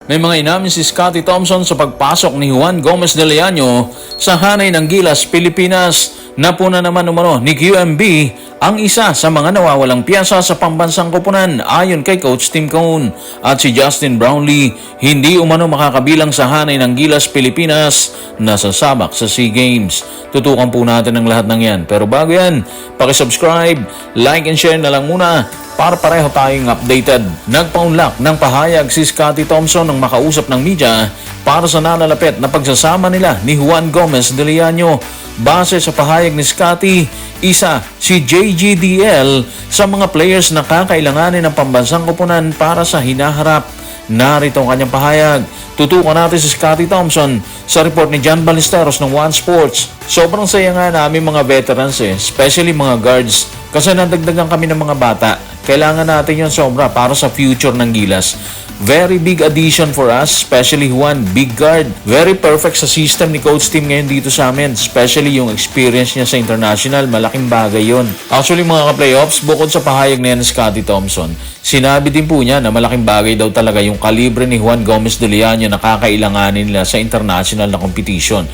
May mga inamin si Scottie Thompson sa pagpasok ni Juan Gomez de Leaño sa hanay ng Gilas, Pilipinas. Napuna naman umano ni QMB ang isa sa mga nawawalang piyasa sa pambansang koponan ayon kay Coach Tim Cone. At si Justin Brownlee hindi umano makakabilang sa hanay ng Gilas, Pilipinas na sasabak sa SEA Games. Tutukan po natin ang lahat ng yan. Pero bago yan, pakisubscribe, like and share na lang muna para pareho tayong updated. Nagpaunlak ng pahayag si Scottie Thompson ng makausap ng media para sa nalalapit na pagsasama nila ni Juan Gomez de Leaño. Base sa pahayag ni Scottie, isa si JGDL sa mga players na kakailanganin ng pambansang koponan para sa hinaharap. Narito ang kanyang pahayag. Tutukan natin si Scottie Thompson sa report ni John Ballesteros ng One Sports. Sobrang saya nga namin mga veterans especially mga guards kasi nadagdagan kami ng mga bata. Kailangan natin yon sobra para sa future ng Gilas. Very big addition for us, especially Juan, big guard. Very perfect sa system ni Coach Tim ngayon dito sa amin, especially yung experience niya sa international, malaking bagay yon. Actually mga ka-playoffs, bukod sa pahayag na yan ni Scottie Thompson, sinabi din po niya na malaking bagay daw talaga yung kalibre ni Juan Gomez de Leaño na kakailanganin nila sa international na competition.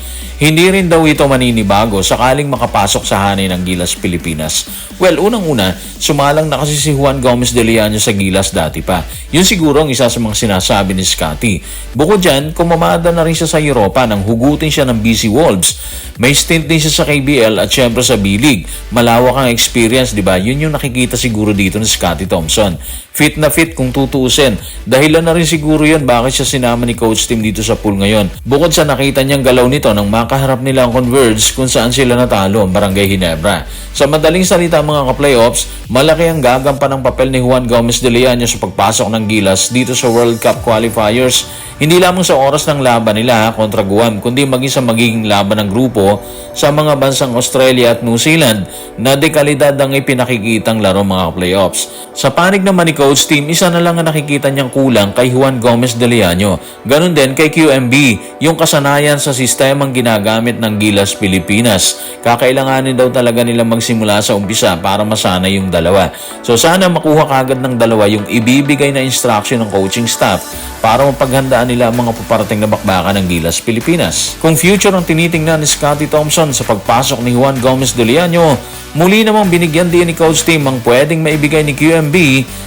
Hindi rin daw ito maninibago sakaling makapasok sa hanay ng Gilas, Pilipinas. Well, unang-una, sumalang na kasi si Juan Gomez de Leaño sa Gilas dati pa. Yun siguro ang isa sa mga sinasabi ni Scottie. Bukod dyan, kumamada na rin siya sa Europa nang hugutin siya ng BC Wolves. May stint din siya sa KBL at syempre sa B-League. Malawak ang experience, di ba? Yun yung nakikita siguro dito ni Scottie Thompson. Fit na fit kung tutuusin. Dahilan na rin siguro yun bakit siya sinama ni Coach Tim dito sa pool ngayon. Bukod sa nakita niyang galaw nito nang makaharap nila ang Converge kung saan sila natalo ang Barangay Ginebra. Sa madaling salita mga ka-playoffs, malaki ang gagampan ng papel ni Juan Gomez de Leaño sa pagpasok ng Gilas dito sa World Cup qualifiers. Hindi lamang sa oras ng laban nila kontra Guam, kundi maging sa magiging laban ng grupo sa mga bansang Australia at New Zealand na dekalidad ang ipinakikitang laro mga playoffs. Sa panig naman ni Coach Tim, isa na lang ang nakikita niyang kulang kay Juan Gomez de Leaño. Ganon din kay QMB, yung kasanayan sa sistemang ginagamit ng Gilas, Pilipinas. Kakailanganin daw talaga nilang magsimula sa umpisa para masana yung dalawa. So sana makuha kagad ng dalawa yung ibibigay na instruction ng coaching staff para mapaghandaan nila ang mga paparating na bakbakan ng Gilas, Pilipinas. Kung future ang tinitingnan ni Scottie Thompson sa pagpasok ni Juan Gomez de Leaño, muli namang binigyan din ni Coach Tim ang pwedeng maibigay ni QMB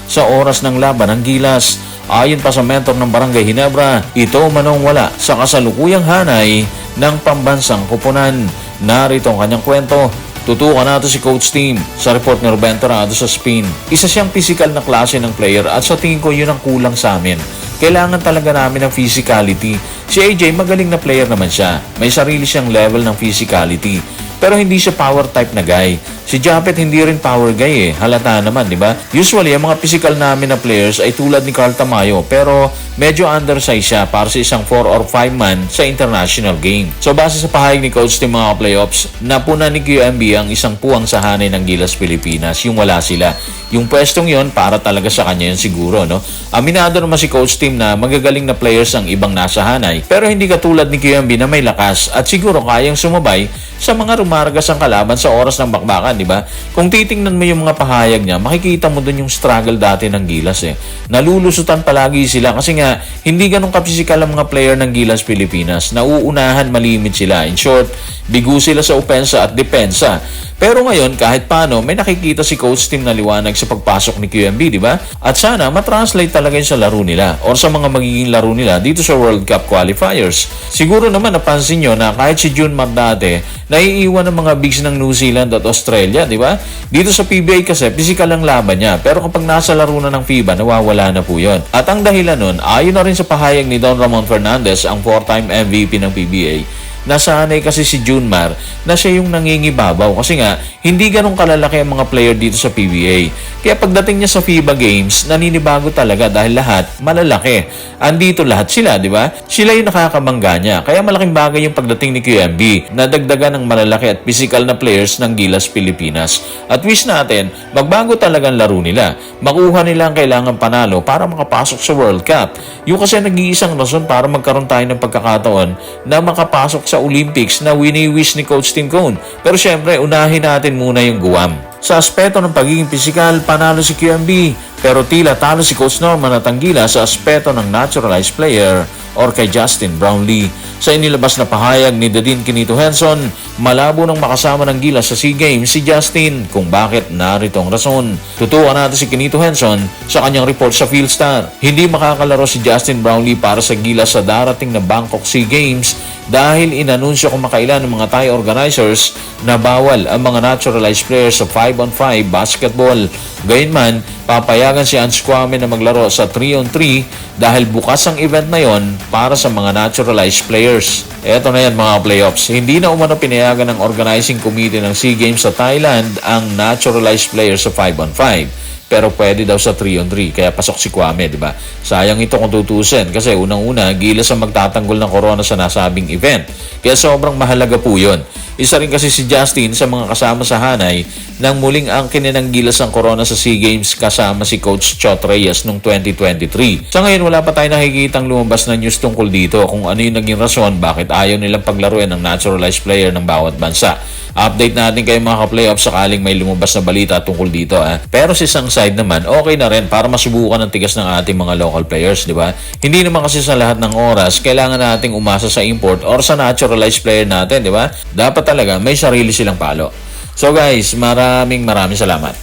sa oras ng laban ng Gilas. Ayon pa sa mentor ng Barangay Ginebra, ito manong wala sa kasalukuyang hanay ng pambansang koponan. Narito ang kanyang kwento. Tutukan natin si Coach Tim sa report ni Ruben Torrado sa Spin. Isa siyang physical na klase ng player at sa tingin ko yun ang kulang sa amin. Kailangan talaga namin ng physicality. Si AJ magaling na player naman siya. May sarili siyang level ng physicality. Pero hindi siya power type na guy. Si Japet hindi rin power guy Halata naman, di ba? Usually, ang mga physical namin na players ay tulad ni Carl Tamayo pero medyo undersize siya para sa isang 4 or 5 man sa international game. So, base sa pahayag ni Coach Tim mga playoffs, napuna ni QMB ang isang puwang sa hanay ng Gilas, Pilipinas. Yung wala sila. Yung pwestong yon para talaga sa kanya yun siguro, no? Aminado naman si Coach Tim na magagaling na players ang ibang nasa hanay pero hindi katulad ni QMB na may lakas at siguro kayang sumabay sa mga rumargas ang kalaban sa oras ng bakbakan, di ba? Kung titingnan mo yung mga pahayag niya, makikita mo dun yung struggle dati ng Gilas Nalulusutan palagi sila kasi nga hindi ganun kapisikal ang mga player ng Gilas, Pilipinas. Nauunahan, malimit sila. In short, bigo sila sa opensa at depensa. Pero ngayon, kahit paano, may nakikita si Coach Tim na liwanag sa pagpasok ni QMB, di ba? At sana matranslate talaga yun sa laro nila or sa mga magiging laro nila dito sa World Cup qualifiers. Siguro naman napansin nyo na kahit si June Mar dati, naiiwan ng mga bigs ng New Zealand at Australia, di ba? Dito sa PBA kasi, physical ang laban niya. Pero kapag nasa laro na ng FIBA, nawawala na po yun. At ang dahilan nun, ayon na rin sa pahayag ni Don Ramon Fernandez, ang 4-time MVP ng PBA, nasanay kasi si Junmar na siya yung nangingibabaw kasi nga hindi ganun kalalaki ang mga player dito sa PBA. Kaya pagdating niya sa FIBA Games, naninibago talaga dahil lahat malalaki. Andito lahat sila, di ba? Sila yung nakakabangga niya. Kaya malaking bagay yung pagdating ni QMB na dagdagan ng malalaki at physical na players ng Gilas, Pilipinas. At wish natin, magbago talaga ang laro nila. Makuha nila ang kailangan panalo para makapasok sa World Cup. Yung kasi nag-iisang rason para magkaroon tayo ng pagkakataon na makapasok sa Olympics na wini-wish ni Coach Tim Cone. Pero syempre, unahin natin muna yung Guam. Sa aspeto ng pagiging pisikal, panalo si QMB. Pero tila talo si Coach Norman Atangila sa aspeto ng naturalized player or kay Justin Brownlee. Sa inilabas na pahayag ni Dadin Quinito Henson, malabo nang makasama ng Gilas sa SEA Games si Justin kung bakit narito ang rason. Tutukan natin si Quinito Henson sa kanyang report sa Philstar. Hindi makakalaro si Justin Brownlee para sa Gilas sa darating na Bangkok SEA Games dahil inanunsyo kumakailan ng mga Thai organizers na bawal ang mga naturalized players sa 5-on-5 basketball. Gayunman, papayagan si Ange Kwame na maglaro sa 3-on-3 dahil bukas ang event na yon para sa mga naturalized players. Eto na yan mga playoffs. Hindi na umano pinayagan ng organizing committee ng SEA Games sa Thailand ang naturalized players sa 5-on-5. Pero pwede daw sa 3-on-3, kaya pasok si Kwame, di ba? Sayang ito kung tutusin kasi unang-una, Gilas ang magtatanggol ng corona sa nasabing event. Kaya sobrang mahalaga po yun. Isa rin kasi si Justin sa mga kasama sa Hanay nang muling angkin ng Gilas ang corona sa SEA Games kasama si Coach Chot Reyes noong 2023. Sa ngayon, wala pa tayo nakikitang lumabas na news tungkol dito kung ano yung naging rason bakit ayaw nilang paglaruin ng naturalized player ng bawat bansa. Update natin kayo mga ka-playoff sakaling may lumabas na balita tungkol dito. Pero sa isang side naman, okay na rin para masubukan ang tigas ng ating mga local players, di ba? Hindi naman kasi sa lahat ng oras kailangan nating umasa sa import or sa naturalized player natin, di ba? Dapat talaga may sarili silang palo. So guys, maraming salamat.